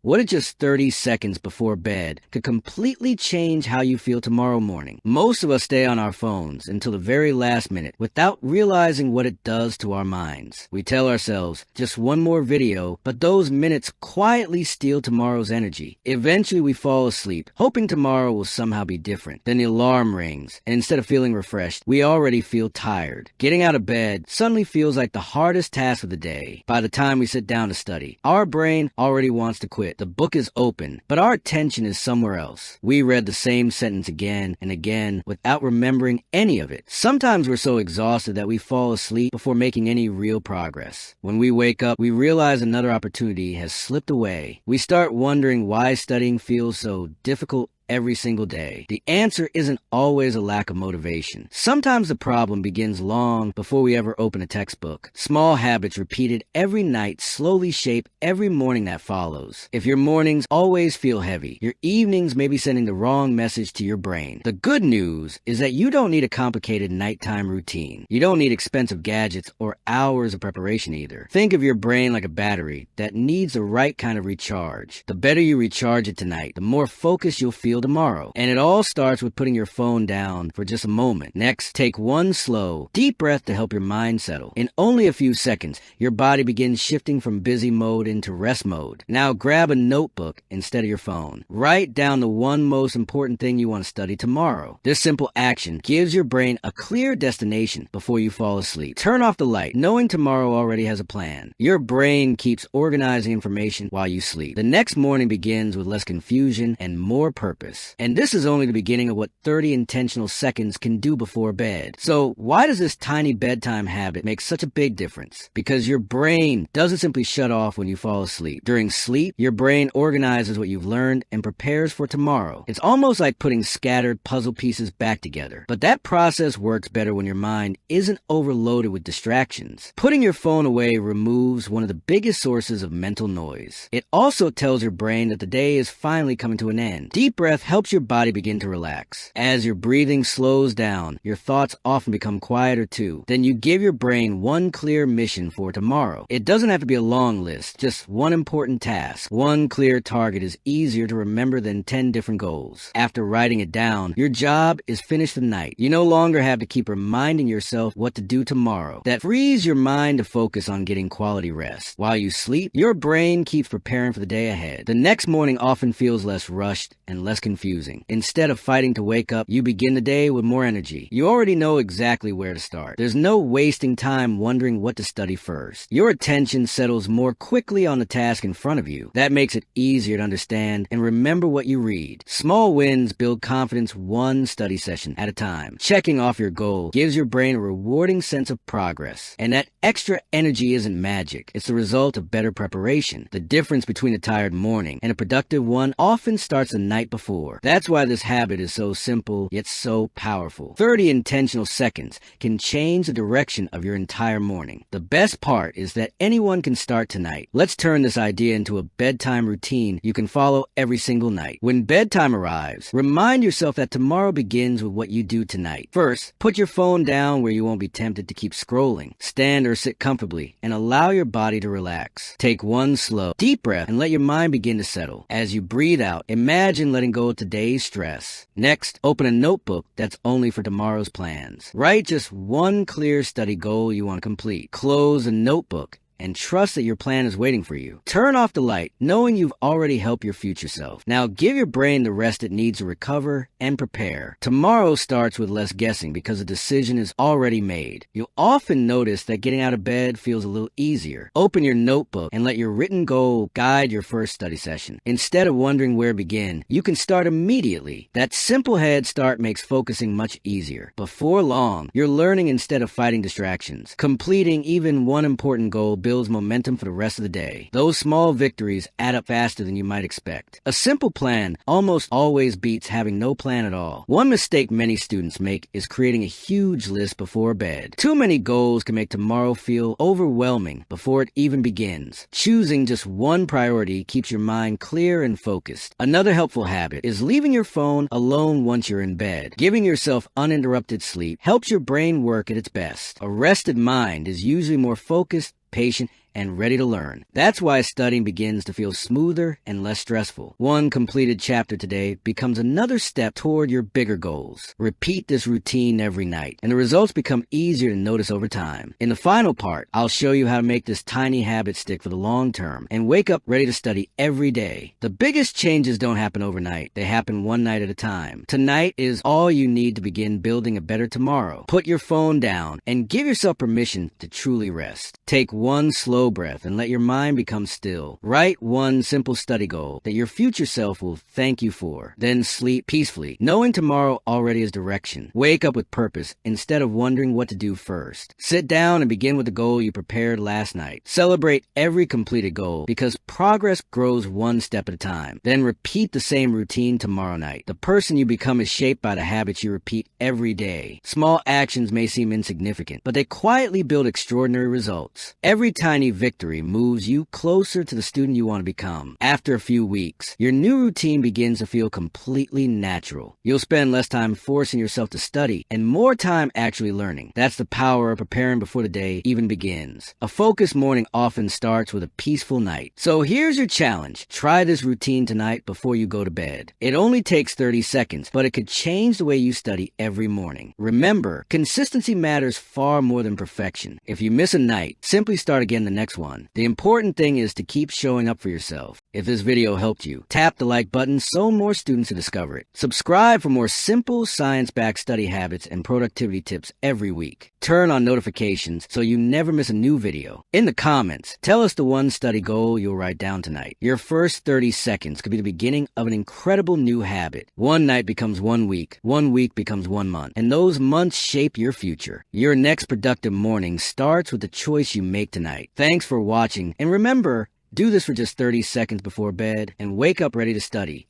What if just 30 seconds before bed could completely change how you feel tomorrow morning? Most of us stay on our phones until the very last minute without realizing what it does to our minds. We tell ourselves, just one more video, but those minutes quietly steal tomorrow's energy. Eventually we fall asleep, hoping tomorrow will somehow be different. Then the alarm rings, and instead of feeling refreshed, we already feel tired. Getting out of bed suddenly feels like the hardest task of the day. By the time we sit down to study, our brain already wants to quit. The book is open, but our attention is somewhere else. We read the same sentence again and again without remembering any of it. Sometimes we're so exhausted that we fall asleep before making any real progress. When we wake up, we realize another opportunity has slipped away. We start wondering why studying feels so difficult every single day. The answer isn't always a lack of motivation. Sometimes the problem begins long before we ever open a textbook. Small habits repeated every night slowly shape every morning that follows. If your mornings always feel heavy, your evenings may be sending the wrong message to your brain. The good news is that you don't need a complicated nighttime routine. You don't need expensive gadgets or hours of preparation either. Think of your brain like a battery that needs the right kind of recharge. The better you recharge it tonight, the more focused you'll feel tomorrow. And it all starts with putting your phone down for just a moment. Next, take one slow, deep breath to help your mind settle. In only a few seconds, your body begins shifting from busy mode into rest mode. Now grab a notebook instead of your phone. Write down the one most important thing you want to study tomorrow. This simple action gives your brain a clear destination before you fall asleep. Turn off the light, knowing tomorrow already has a plan. Your brain keeps organizing information while you sleep. The next morning begins with less confusion and more purpose. And this is only the beginning of what 30 intentional seconds can do before bed. So why does this tiny bedtime habit make such a big difference? Because your brain doesn't simply shut off when you fall asleep. During sleep, your brain organizes what you've learned and prepares for tomorrow. It's almost like putting scattered puzzle pieces back together. But that process works better when your mind isn't overloaded with distractions. Putting your phone away removes one of the biggest sources of mental noise. It also tells your brain that the day is finally coming to an end. Deep breath helps your body begin to relax. As your breathing slows down, your thoughts often become quieter too. Then you give your brain one clear mission for tomorrow. It doesn't have to be a long list, just one important task. One clear target is easier to remember than 10 different goals. After writing it down, your job is finished for the night. You no longer have to keep reminding yourself what to do tomorrow. That frees your mind to focus on getting quality rest. While you sleep, your brain keeps preparing for the day ahead. The next morning often feels less rushed and less confusing. Instead of fighting to wake up, you begin the day with more energy. You already know exactly where to start. There's no wasting time wondering what to study first. Your attention settles more quickly on the task in front of you. That makes it easier to understand and remember what you read. Small wins build confidence one study session at a time. Checking off your goal gives your brain a rewarding sense of progress. And that extra energy isn't magic. It's the result of better preparation. The difference between a tired morning and a productive one often starts the night before. That's why this habit is so simple, yet so powerful. 30 intentional seconds can change the direction of your entire morning. The best part is that anyone can start tonight. Let's turn this idea into a bedtime routine you can follow every single night. When bedtime arrives, remind yourself that tomorrow begins with what you do tonight. First, put your phone down where you won't be tempted to keep scrolling. Stand or sit comfortably and allow your body to relax. Take one slow, deep breath and let your mind begin to settle. As you breathe out, imagine letting go of today's stress. Next, open a notebook that's only for tomorrow's plans. Write just one clear study goal you want to complete. Close the notebook and trust that your plan is waiting for you. Turn off the light, knowing you've already helped your future self. Now give your brain the rest it needs to recover and prepare. Tomorrow starts with less guessing because the decision is already made. You'll often notice that getting out of bed feels a little easier. Open your notebook and let your written goal guide your first study session. Instead of wondering where to begin, you can start immediately. That simple head start makes focusing much easier. Before long, you're learning instead of fighting distractions. Completing even one important goal builds momentum for the rest of the day. Those small victories add up faster than you might expect. A simple plan almost always beats having no plan at all. One mistake many students make is creating a huge list before bed. Too many goals can make tomorrow feel overwhelming before it even begins. Choosing just one priority keeps your mind clear and focused. Another helpful habit is leaving your phone alone once you're in bed. Giving yourself uninterrupted sleep helps your brain work at its best. A rested mind is usually more focused, patient, and ready to learn. That's why studying begins to feel smoother and less stressful. One completed chapter today becomes another step toward your bigger goals. Repeat this routine every night, and the results become easier to notice over time. In the final part, I'll show you how to make this tiny habit stick for the long term and wake up ready to study every day. The biggest changes don't happen overnight. They happen one night at a time. Tonight is all you need to begin building a better tomorrow. Put your phone down and give yourself permission to truly rest. Take one slow breath and let your mind become still. Write one simple study goal that your future self will thank you for. Then sleep peacefully, knowing tomorrow already has direction. Wake up with purpose instead of wondering what to do first. Sit down and begin with the goal you prepared last night. Celebrate every completed goal because progress grows one step at a time. Then repeat the same routine tomorrow night. The person you become is shaped by the habits you repeat every day. Small actions may seem insignificant, but they quietly build extraordinary results. Every tiny victory moves you closer to the student you want to become. After a few weeks, your new routine begins to feel completely natural. You'll spend less time forcing yourself to study and more time actually learning. That's the power of preparing before the day even begins. A focused morning often starts with a peaceful night. So here's your challenge. Try this routine tonight before you go to bed. It only takes 30 seconds, but it could change the way you study every morning. Remember, consistency matters far more than perfection. If you miss a night, simply start again the next one. The important thing is to keep showing up for yourself. If this video helped you, tap the like button so more students will discover it. Subscribe for more simple science-backed study habits and productivity tips every week. Turn on notifications so you never miss a new video. In the comments, tell us the one study goal you'll write down tonight. Your first 30 seconds could be the beginning of an incredible new habit. One night becomes 1 week becomes 1 month, and those months shape your future. Your next productive morning starts with the choice you make tonight. Thanks for watching, and remember, do this for just 30 seconds before bed and wake up ready to study.